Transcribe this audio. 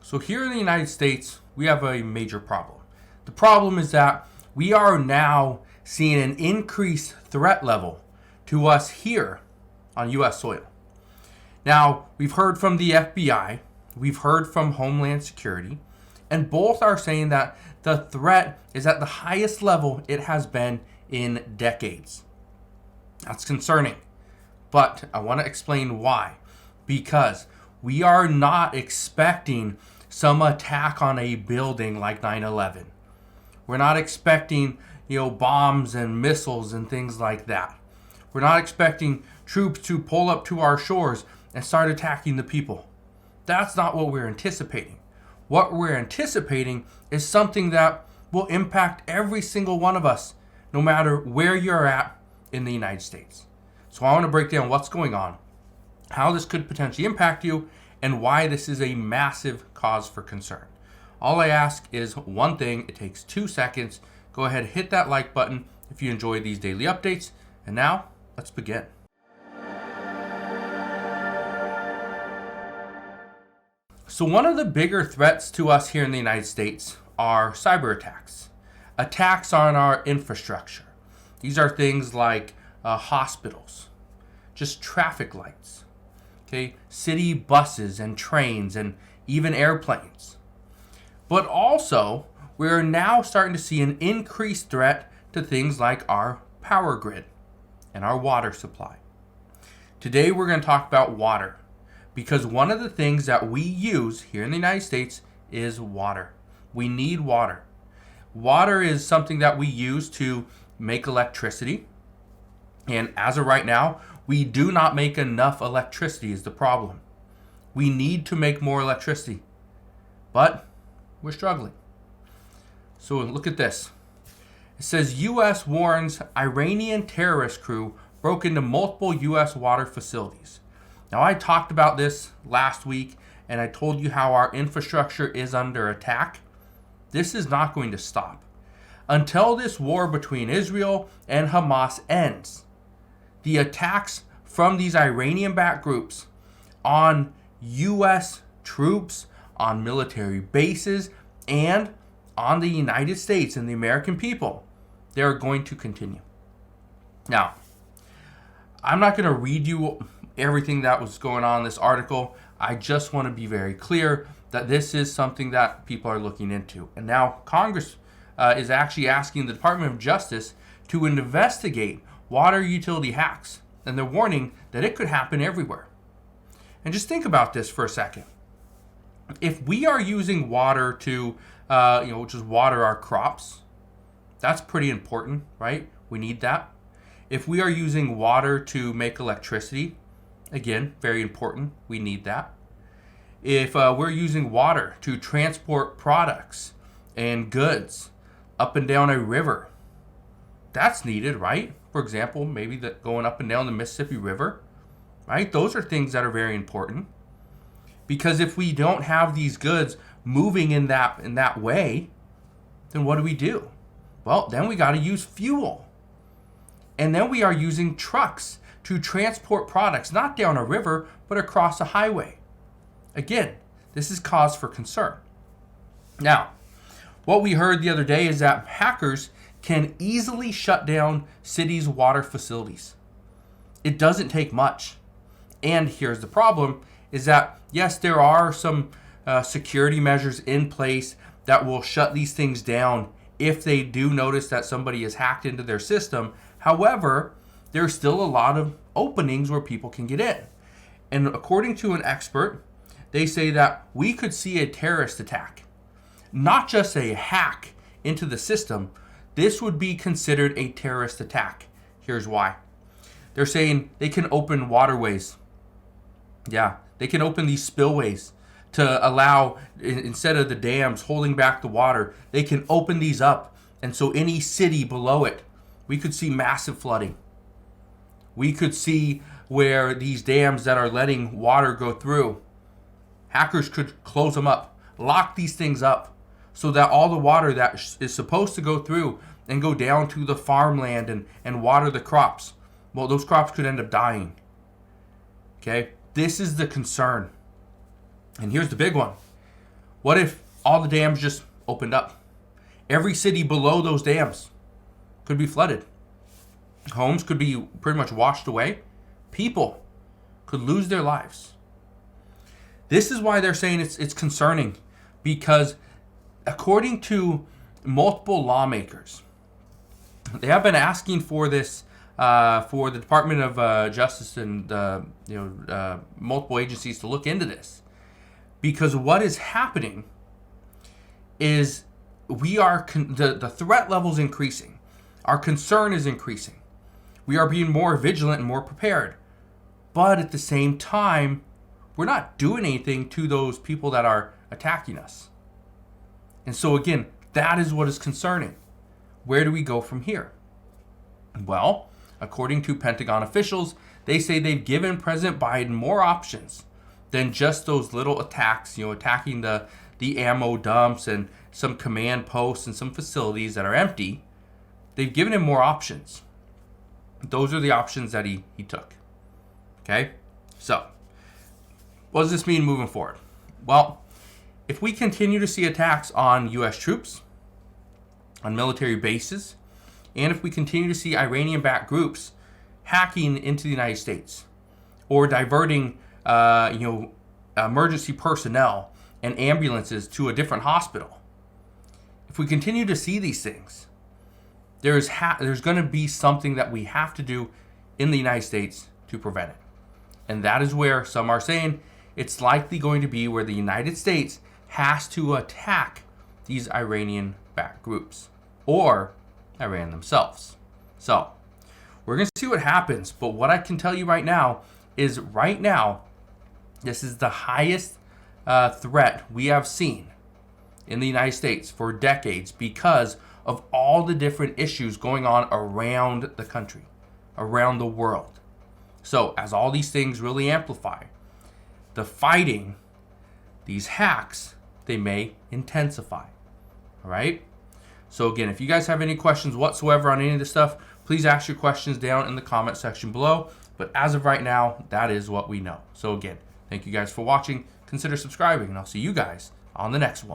So here in the United States, we have a major problem. The problem is that we are now seeing an increased threat level to us here on U.S. soil. Now, we've heard from the FBI, we've heard from Homeland Security, and both are saying that the threat is at the highest level it has been in decades. That's concerning, but I want to explain why. Because we are not expecting some attack on a building like 9/11. We're not expecting, bombs and missiles and things like that. We're not expecting troops to pull up to our shores and start attacking the people. That's not what we're anticipating. What we're anticipating is something that will impact every single one of us, no matter where you're at in the United States. So I want to break down what's going on, how this could potentially impact you, and why this is a massive cause for concern. All I ask is one thing. It takes 2 seconds. Go ahead, hit that like button if you enjoy these daily updates. And now, let's begin. So one of the bigger threats to us here in the United States are cyber attacks. Attacks on our infrastructure. These are things like hospitals, just traffic lights, city buses and trains and even airplanes. But also, we're now starting to see an increased threat to things like our power grid and our water supply. Today we're going to talk about water, because one of the things that we use here in the United States is water. We need water. Water is something that we use to make electricity. And as of right now, we do not make enough electricity is the problem. We need to make more electricity, but we're struggling. So look at this. It says U.S. warns Iranian terrorist crew broke into multiple U.S. water facilities. Now, I talked about this last week, and I told you how our infrastructure is under attack. This is not going to stop until this war between Israel and Hamas ends. The attacks from these Iranian-backed groups on U.S. troops, on military bases, and on the United States and the American people, they're going to continue. Now, I'm not going to read you everything that was going on in this article. I just want to be very clear that this is something that people are looking into. And now Congress is actually asking the Department of Justice to investigate water utility hacks. And they're warning that it could happen everywhere. And just think about this for a second. If we are using water to, just water our crops, that's pretty important, right? We need that. If we are using water to make electricity, again, very important. We need that. If we're using water to transport products and goods up and down a river, that's needed, right? For example, maybe going up and down the Mississippi River, right? Those are things that are very important. Because if we don't have these goods moving in that way, then what do? Well, then we got to use fuel. And then we are using trucks to transport products, not down a river, but across a highway. Again, this is cause for concern. Now, what we heard the other day is that hackers can easily shut down cities' water facilities. It doesn't take much. And here's the problem, is that, yes, there are some security measures in place that will shut these things down if they do notice that somebody has hacked into their system. However, there's still a lot of openings where people can get in. And according to an expert, they say that we could see a terrorist attack, not just a hack into the system. This would be considered a terrorist attack. Here's why. They're saying they can open waterways. Yeah, they can open these spillways to allow, instead of the dams holding back the water, they can open these up. And so any city below it, we could see massive flooding. We could see where these dams that are letting water go through, hackers could close them up, lock these things up, so that all the water that is supposed to go through and go down to the farmland and water the crops, well, those crops could end up dying. Okay, this is the concern. And here's the big one. What if all the dams just opened up? Every city below those dams could be flooded. Homes could be pretty much washed away. People could lose their lives. This is why they're saying it's concerning, because according to multiple lawmakers, they have been asking for this for the Department of Justice and multiple agencies to look into this, because what is happening is the threat level is increasing. Our concern is increasing. We are being more vigilant and more prepared. But at the same time, we're not doing anything to those people that are attacking us. And so again, that is what is concerning. Where do we go from here? Well, according to Pentagon officials, they say they've given President Biden more options than just those little attacks, attacking the ammo dumps and some command posts and some facilities that are empty. They've given him more options. Those are the options that he took. Okay? So, what does this mean moving forward? Well, if we continue to see attacks on U.S. troops, on military bases, and if we continue to see Iranian-backed groups hacking into the United States or diverting, emergency personnel and ambulances to a different hospital, if we continue to see these things, there's going to be something that we have to do in the United States to prevent it. And that is where some are saying it's likely going to be where the United States has to attack these Iranian-backed groups or Iran themselves. So we're going to see what happens. But what I can tell you right now is this is the highest threat we have seen in the United States for decades because of all the different issues going on around the country, around the world. So as all these things really amplify, the fighting, these hacks, they may intensify. All right? So again, if you guys have any questions whatsoever on any of this stuff, please ask your questions down in the comment section below. But as of right now, that is what we know. So again, thank you guys for watching. Consider subscribing, and I'll see you guys on the next one.